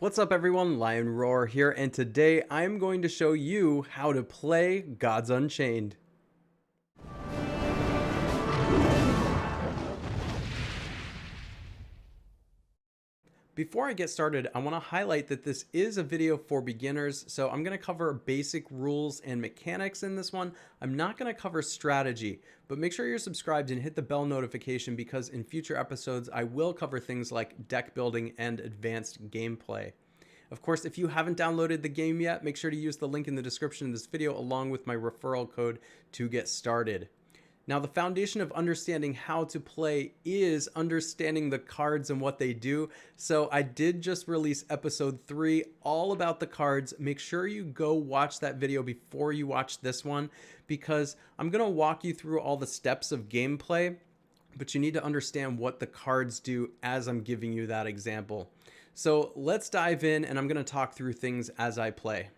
What's up everyone, Lion Roar here, and today I'm going to show you how to play Gods Unchained. Before I get started, I want to highlight that this is a video for beginners, so I'm going to cover basic rules and mechanics in this one. I'm not going to cover strategy, but make sure you're subscribed and hit the bell notification because in future episodes I will cover things like deck building and advanced gameplay. Of course, if you haven't downloaded the game yet, make sure to use the link in the description of this video along with my referral code to get started. Now, the foundation of understanding how to play is understanding the cards and what they do. So I did just release episode 3 all about the cards. Make sure you go watch that video before you watch this one because I'm going to walk you through all the steps of gameplay, but you need to understand what the cards do as I'm giving you that example. So let's dive in and I'm going to talk through things as I play.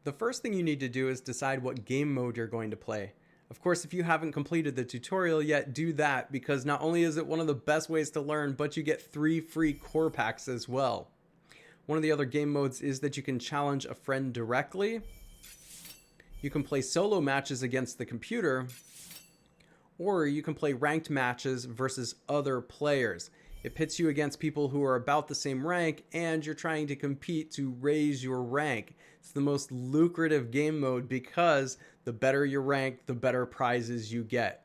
The first thing you need to do is decide what game mode you're going to play. Of course, if you haven't completed the tutorial yet, do that because not only is it one of the best ways to learn, but you get 3 free core packs as well. One of the other game modes is that you can challenge a friend directly. You can play solo matches against the computer, or you can play ranked matches versus other players. It pits you against people who are about the same rank and you're trying to compete to raise your rank. It's the most lucrative game mode because the better your rank, the better prizes you get.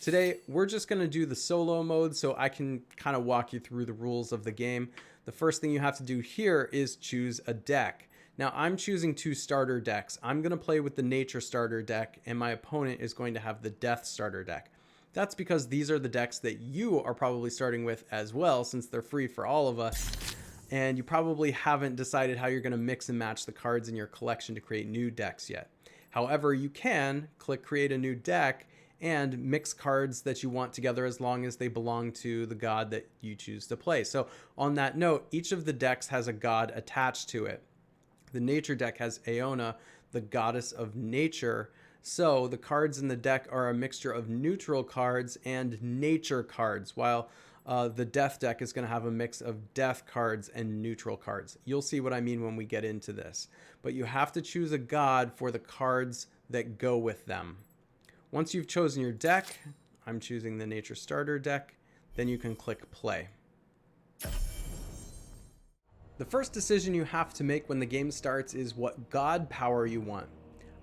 Today, we're just going to do the solo mode so I can kind of walk you through the rules of the game. The first thing you have to do here is choose a deck. Now, I'm choosing 2 starter decks. I'm going to play with the Nature starter deck and my opponent is going to have the Death starter deck. That's because these are the decks that you are probably starting with as well, since they're free for all of us. And you probably haven't decided how you're going to mix and match the cards in your collection to create new decks yet. However, you can click create a new deck and mix cards that you want together as long as they belong to the god that you choose to play. So on that note, each of the decks has a god attached to it. The Nature deck has Aona, the goddess of nature. So the cards in the deck are a mixture of neutral cards and nature cards, while the Death deck is going to have a mix of death cards and neutral cards. You'll see what I mean when we get into this. But you have to choose a god for the cards that go with them. Once you've chosen your deck, I'm choosing the Nature starter deck, then you can click play. The first decision you have to make when the game starts is what god power you want.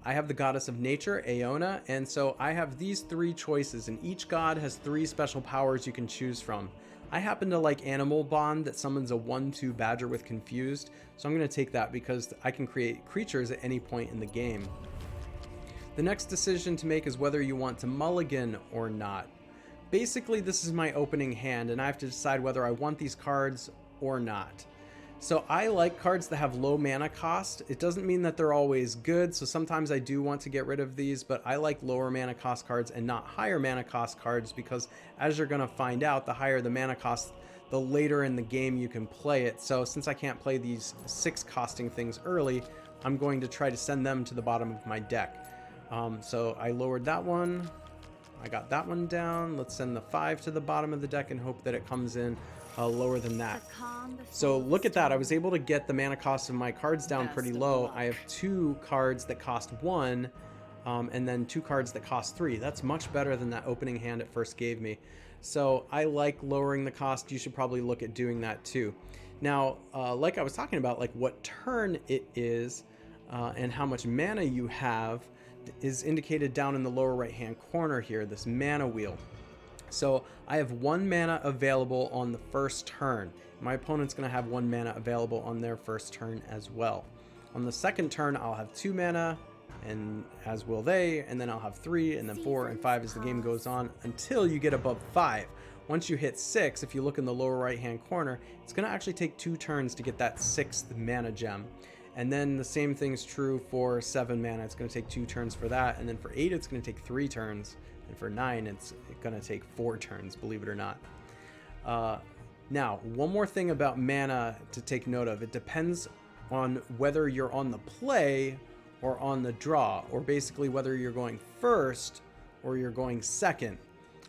I have the goddess of nature, Aona, and so I have these 3 choices, and each god has 3 special powers you can choose from. I happen to like Animal Bond that summons a 1/2 badger with confused, so I'm going to take that because I can create creatures at any point in the game. The next decision to make is whether you want to mulligan or not. Basically, this is my opening hand, and I have to decide whether I want these cards or not. So I like cards that have low mana cost. It doesn't mean that they're always good, so sometimes I do want to get rid of these, but I like lower mana cost cards and not higher mana cost cards because, as you're going to find out, the higher the mana cost, the later in the game you can play it. So since I can't play these 6 costing things early, I'm going to try to send them to the bottom of my deck. So I lowered that one. I got that one down. Let's send the 5 to the bottom of the deck and hope that it comes in lower than that. So look at that. I was able to get the mana cost of my cards down pretty low. I have 2 cards that cost 1 and then 2 cards that cost 3. That's much better than that opening hand it first gave me. So I like lowering the cost. You should probably look at doing that too. Now, like I was talking about, like what turn it is and how much mana you have is indicated down in the lower right hand corner here, this mana wheel. So I have 1 mana available on the first turn. My opponent's going to have 1 mana available on their first turn as well. On the second turn, I'll have 2 mana, and as will they, and then I'll have 3, and then 4, and 5 as the game goes on until you get above 5. Once you hit 6, if you look in the lower right hand corner, it's going to actually take 2 turns to get that 6th mana gem. And then the same thing's true for 7 mana. It's going to take 2 turns for that, and then for 8, it's going to take 3 turns. And for 9, it's going to take 4 turns, believe it or not. Now, one more thing about mana to take note of. It depends on whether you're on the play or on the draw, or basically whether you're going first or you're going second.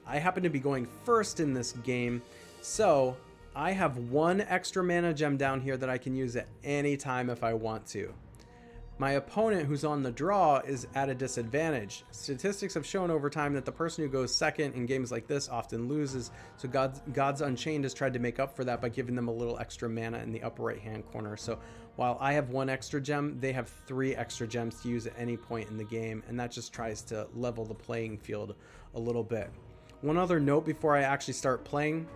I happen to be going first in this game, so I have one extra mana gem down here that I can use at any time if I want to. My opponent who's on the draw is at a disadvantage. Statistics have shown over time that the person who goes second in games like this often loses, so God's Unchained has tried to make up for that by giving them a little extra mana in the upper right hand corner. So while I have one extra gem, they have 3 extra gems to use at any point in the game, and that just tries to level the playing field a little bit. One other note before I actually start playing: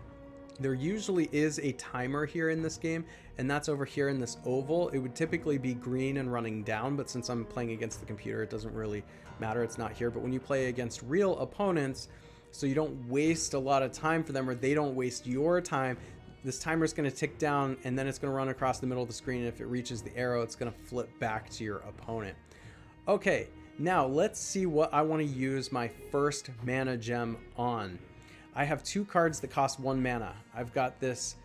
there usually is a timer here in this game, and that's over here in this oval. It would typically be green and running down, but since I'm playing against the computer, it doesn't really matter. It's not here. But when you play against real opponents, so you don't waste a lot of time for them, or they don't waste your time, this timer is going to tick down, and then it's going to run across the middle of the screen, and if it reaches the arrow, it's going to flip back to your opponent. Okay, now let's see what I want to use my first mana gem on. I have 2 cards that cost 1 mana. I've got this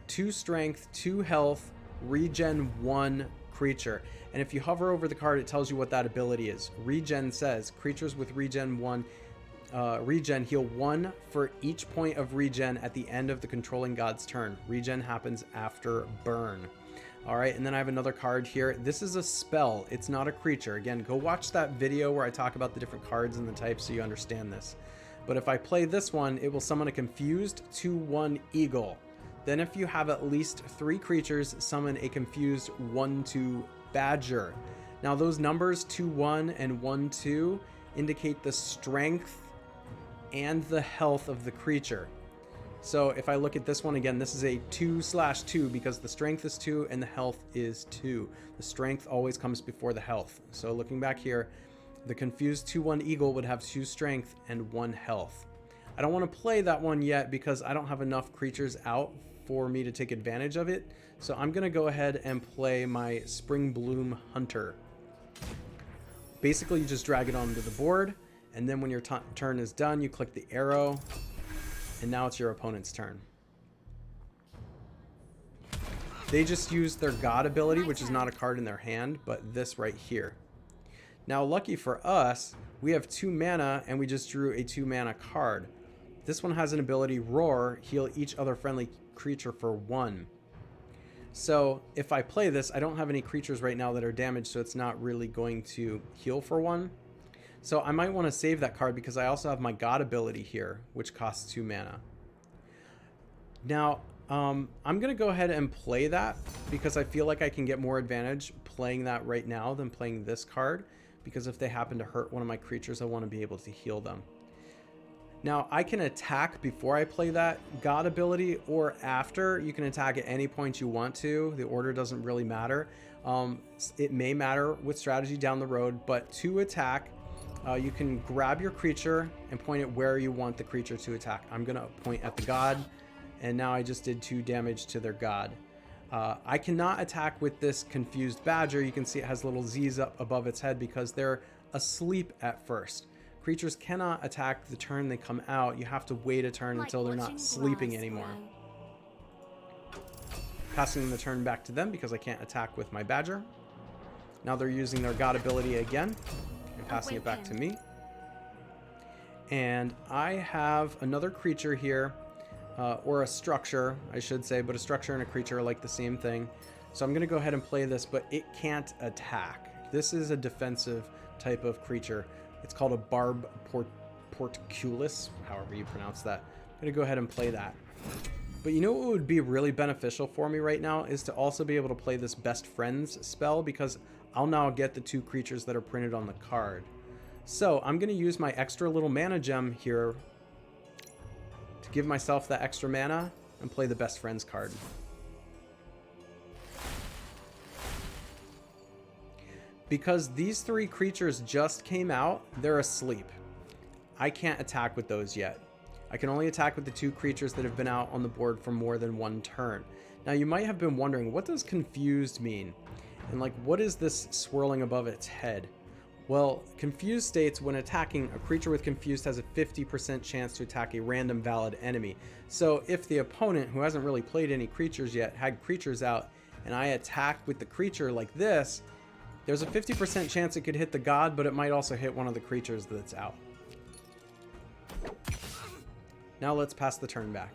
2 strength, 2 health, regen 1 creature. And if you hover over the card, it tells you what that ability is. Regen says creatures with regen 1 regen heal 1 for each point of regen at the end of the controlling god's turn. Regen happens after burn. All right, and then I have another card here. This is a spell. It's not a creature. Again, go watch that video where I talk about the different cards and the types so you understand this. But if I play this one, it will summon a confused 2/1 eagle. Then if you have at least 3 creatures, summon a confused 1/2 badger. Now those numbers 2/1 and 1/2 indicate the strength and the health of the creature. So if I look at this one again, this is a 2/2 because the strength is 2 and the health is 2. The strength always comes before the health. So looking back here, the confused 2/1 eagle would have 2 strength and 1 health. I don't want to play that one yet because I don't have enough creatures out for me to take advantage of it. So I'm going to go ahead and play my Spring Bloom Hunter. Basically, you just drag it onto the board, and then when your turn is done, you click the arrow, and now it's your opponent's turn. They just used their God ability, which is not a card in their hand, but this right here. Now, lucky for us, we have 2 mana, and we just drew a 2 mana card. This one has an ability, Roar, heal each other friendly creature for 1. So if I play this, I don't have any creatures right now that are damaged, so it's not really going to heal for 1. So I might want to save that card because I also have my God ability here, which costs 2 mana. Now, I'm going to go ahead and play that because I feel like I can get more advantage playing that right now than playing this card, because if they happen to hurt one of my creatures, I want to be able to heal them. Now, I can attack before I play that God ability or after. You can attack at any point you want to. The order doesn't really matter. It may matter with strategy down the road, but to attack, you can grab your creature and point it where you want the creature to attack. I'm going to point at the god, and now I just did 2 damage to their god. I cannot attack with this confused badger. You can see it has little Z's up above its head because they're asleep at first. Creatures cannot attack the turn they come out. You have to wait a turn until they're not sleeping anymore. Passing the turn back to them because I can't attack with my badger. Now they're using their god ability again and passing it back to me. And I have another creature here, or a structure, I should say, but a structure and a creature are like the same thing. So I'm going to go ahead and play this, but it can't attack. This is a defensive type of creature. It's called a Barb Portculus, however you pronounce that. I'm going to go ahead and play that. But you know what would be really beneficial for me right now is to also be able to play this Best Friends spell, because I'll now get the 2 creatures that are printed on the card. So I'm going to use my extra little mana gem here to give myself that extra mana and play the Best Friends card. Because these 3 creatures just came out, they're asleep. I can't attack with those yet. I can only attack with the 2 creatures that have been out on the board for more than 1 turn. Now you might have been wondering, what does confused mean? And like, what is this swirling above its head? Well, confused states when attacking, a creature with confused has a 50% chance to attack a random valid enemy. So if the opponent, who hasn't really played any creatures yet, had creatures out, and I attack with the creature like this, there's a 50% chance it could hit the god, but it might also hit one of the creatures that's out. Now let's pass the turn back.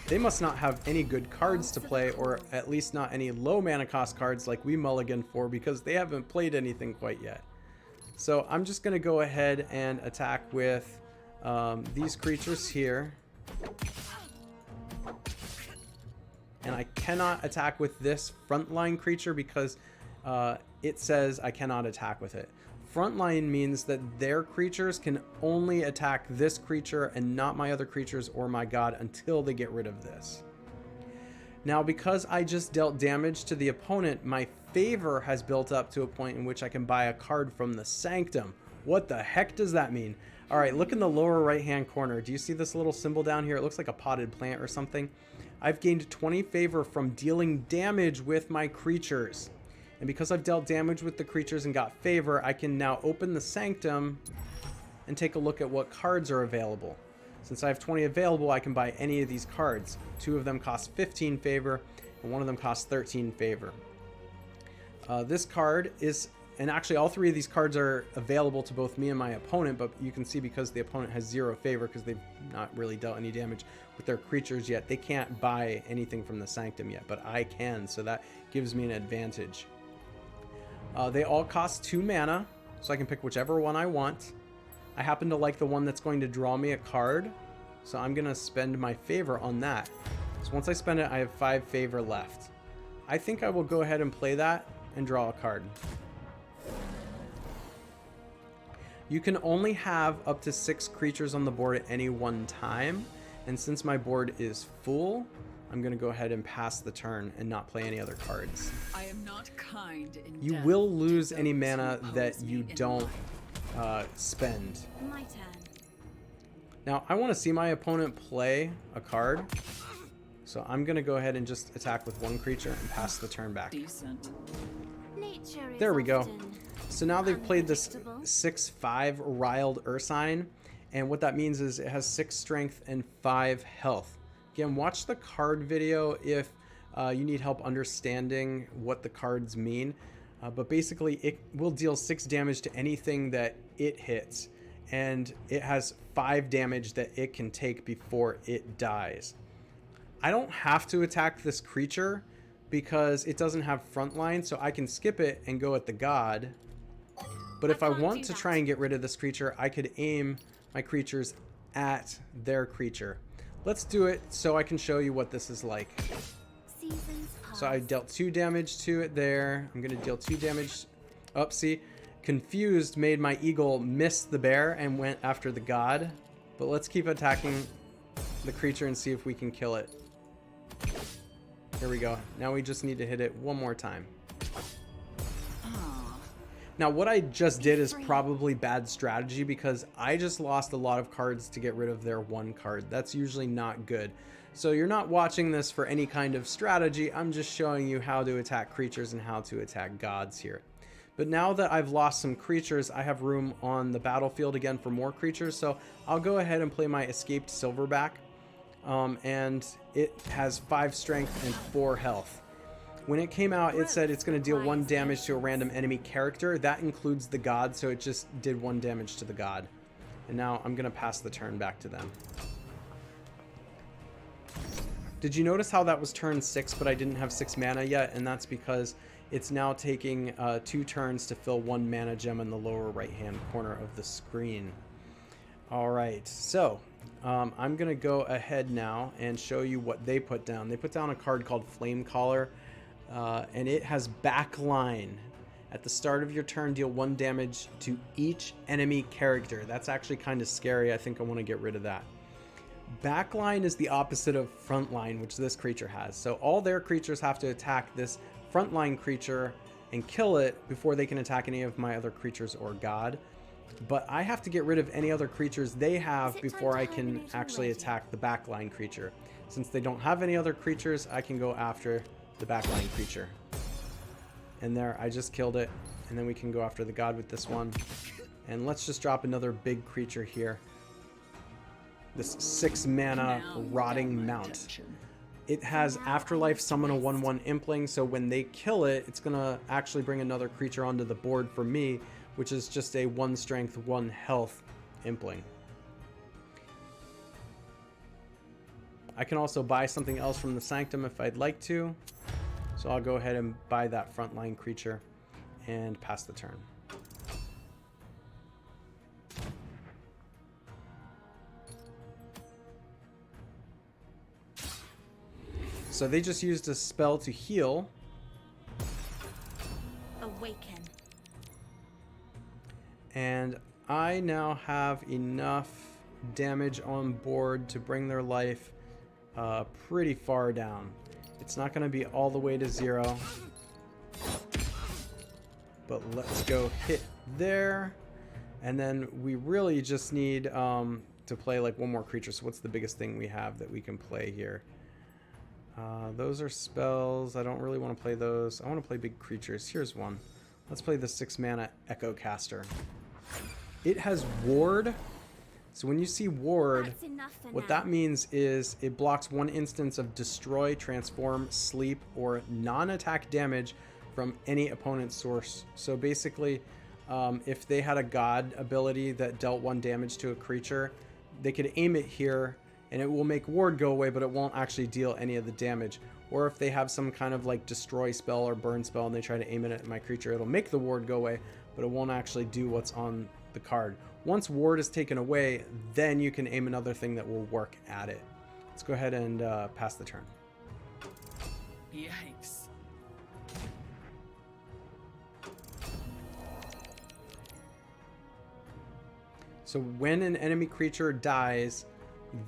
They must not have any good cards to play, or at least not any low mana cost cards like we mulligan for, because they haven't played anything quite yet. So I'm just going to go ahead and attack with these creatures here. And I cannot attack with this frontline creature because it says I cannot attack with it. Frontline means that their creatures can only attack this creature and not my other creatures or my god until they get rid of this. Now, because I just dealt damage to the opponent, my favor has built up to a point in which I can buy a card from the Sanctum. What the heck does that mean? All right, look in the lower right-hand corner. Do you see this little symbol down here? It looks like a potted plant or something. I've gained 20 favor from dealing damage with my creatures. And because I've dealt damage with the creatures and got favor, I can now open the Sanctum and take a look at what cards are available. Since I have 20 available, I can buy any of these cards. 2 of them cost 15 favor, and 1 of them costs 13 favor. This card is, and actually all 3 of these cards are available to both me and my opponent, but you can see because the opponent has 0 favor because they've not really dealt any damage with their creatures yet, they can't buy anything from the Sanctum yet, but I can, so that gives me an advantage. They all cost 2 mana, so I can pick whichever one I want. I happen to like the one that's going to draw me a card, so I'm going to spend my favor on that. So once I spend it, I have 5 favor left. I think I will go ahead and play that and draw a card. You can only have up to 6 creatures on the board at any one time, and since my board is full, I'm going to go ahead and pass the turn and not play any other cards. I am not kind in You will lose any mana that you don't spend. My turn. Now, I want to see my opponent play a card, so I'm going to go ahead and just attack with 1 creature and pass the turn back. Decent. Nature is There we go. often So now they've played this unpredictable. 6/5 Riled Ursine, and what that means is it has 6 strength and 5 health. Again, watch the card video if you need help understanding what the cards mean. But basically, it will deal 6 damage to anything that it hits, and it has 5 damage that it can take before it dies. I don't have to attack this creature because it doesn't have frontline, so I can skip it and go at the god. But if I can't want do to that. try and get rid of this creature, I could aim my creatures at their creature. Let's do it so I can show you what this is like. Seasons pass. So I dealt 2 damage to it there. I'm going to deal 2 damage. Oh, see? Confused made my eagle miss the bear and went after the god. But let's keep attacking the creature and see if we can kill it. Here we go. Now we just need to hit it 1 more time. Now, what I just did is probably bad strategy because I just lost a lot of cards to get rid of their 1 card. That's usually not good. So you're not watching this for any kind of strategy. I'm just showing you how to attack creatures and how to attack gods here. But now that I've lost some creatures, I have room on the battlefield again for more creatures. So I'll go ahead and play my Escaped Silverback. And it has 5 strength and 4 health. When it came out, it said it's going to deal 1 damage to a random enemy character. That includes the god, so it just did 1 damage to the god. And now I'm going to pass the turn back to them. Did you notice how that was turn 6, but I didn't have 6 mana yet? And that's because it's now taking 2 turns to fill 1 mana gem in the lower right-hand corner of the screen. All right, so I'm going to go ahead now and show you what they put down. They put down a card called Flame Caller. And it has Backline. At the start of your turn, deal 1 damage to each enemy character. That's actually kind of scary. I think I want to get rid of that. Backline is the opposite of Frontline, which this creature has. So all their creatures have to attack this Frontline creature and kill it before they can attack any of my other creatures or god. But I have to get rid of any other creatures they have before I can actually attack the Backline creature. Since they don't have any other creatures, I can go after the Backline creature. And there, I just killed it. And then we can go after the god with this one. And let's just drop another big creature here. This 6 mana Rotting Mount. It has Afterlife Summon a 1/1 Impling, so when they kill it, it's going to actually bring another creature onto the board for me, which is just a 1 strength, 1 health Impling. I can also buy something else from the Sanctum if I'd like to. So I'll go ahead and buy that frontline creature and pass the turn. So they just used a spell to heal. Awaken. And I now have enough damage on board to bring their life pretty far down. It's not going to be all the way to 0. But let's go hit there. And then we really just need to play like one more creature. So what's the biggest thing we have that we can play here? Those are spells. I don't really want to play those. I want to play big creatures. Here's one. Let's play the 6 mana Echo Caster. It has Ward. So when you see Ward, what that means is it blocks one instance of Destroy, Transform, Sleep, or non-attack damage from any opponent's source. So basically, if they had a God ability that dealt 1 damage to a creature, they could aim it here and it will make Ward go away, but it won't actually deal any of the damage. Or if they have some kind of like destroy spell or burn spell and they try to aim it at my creature, it'll make the Ward go away, but it won't actually do what's on the card. Once Ward is taken away, then you can aim another thing that will work at it. Let's go ahead and pass the turn. Yikes. So when an enemy creature dies,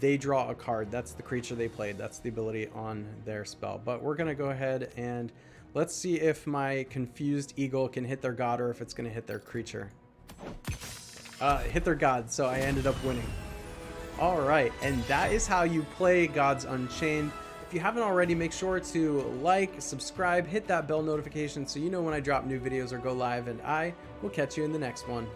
they draw a card. That's the creature they played. That's the ability on their spell. But we're going to go ahead and let's see if my Confused Eagle can hit their god or if it's going to hit their creature. Hit their god, so I ended up winning. All right, and that is how you play Gods Unchained. If you haven't already, make sure to like, subscribe, hit that bell notification so you know when I drop new videos or go live, and I will catch you in the next one.